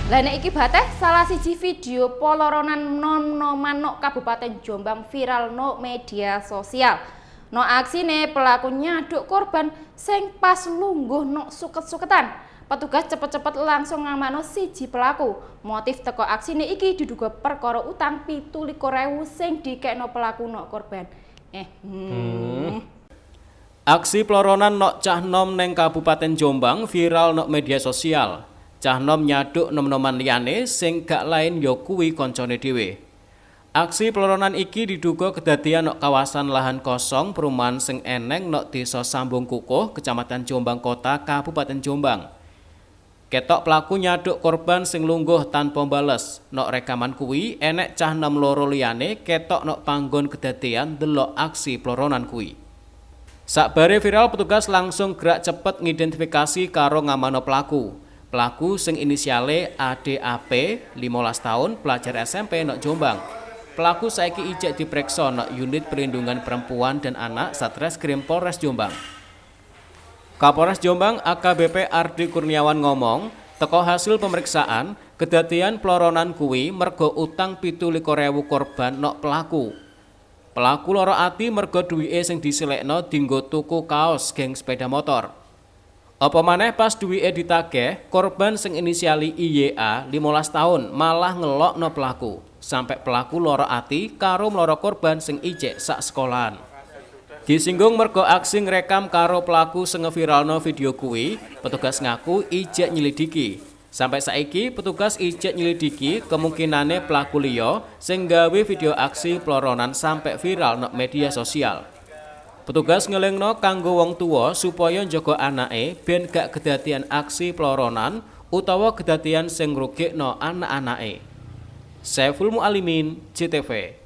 Lah nek iki bateh salah siji video peloronan nom-noman nok Kabupaten Jombang viral no media sosial. No aksine pelaku nyaduk korban sing pas lungguh nok suket-suketan. Petugas cepet-cepet langsung ngamano siji pelaku. Motif teko aksine iki diduga perkara utang 17.000 sing dikekno pelaku nok korban. Aksi peloronan nok cah nom neng Kabupaten Jombang viral nok media sosial. Cah nom nyaduk nom-noman liyane sing gak lain ya kuwi koncone dhewe. Aksi peloronan iki diduga kedadian nok kawasan lahan kosong perumahan sing eneng nok Desa Sambung Kukuh, Kecamatan Jombang Kota, Kabupaten Jombang. Ketok pelaku nyaduk korban sing lungguh tanpa bales. Nok rekaman kuwi enek cah nom loro liyane ketok nok panggon kedadian delok aksi peloronan kuwi. Sakbare viral, petugas langsung gerak cepet ngidentifikasi karo ngamano pelaku. Pelaku sing inisiale ADAP, 15 tahun, pelajar SMP nok Jombang. Pelaku saiki ijek diperiksa nok Unit Perlindungan Perempuan dan Anak Satreskrim Polres Jombang. Kapolres Jombang AKBP Ardi Kurniawan ngomong, teko hasil pemeriksaan, kedadian peloronan kuwi mergo utang 17.000 korban nok pelaku. Pelaku loro ati mergo duwike sing diselekno dinggo tuku kaos geng sepeda motor. Apa maneh pas duwike ditagih, korban sing inisiali IYA 15 tahun malah ngelokno pelaku. Sampai pelaku loro ati karo mloro korban sing ijek sak sekolahan. Disinggung mergo aksi ngrekam karo pelaku sing ngeviralno video kuwi, petugas ngaku ijek nyelidiki. Sampai saiki petugas ijek nyelidiki kemungkinane pelaku liya sing gawe video aksi peloronan sampai viral nok media sosial. Petugas ngelingno kanggo wong tuwa supaya njaga anake ben gak kedadian aksi peloronan utawa kedadian sing ngrugikno anak-anake. Saiful Mualimin, JTV.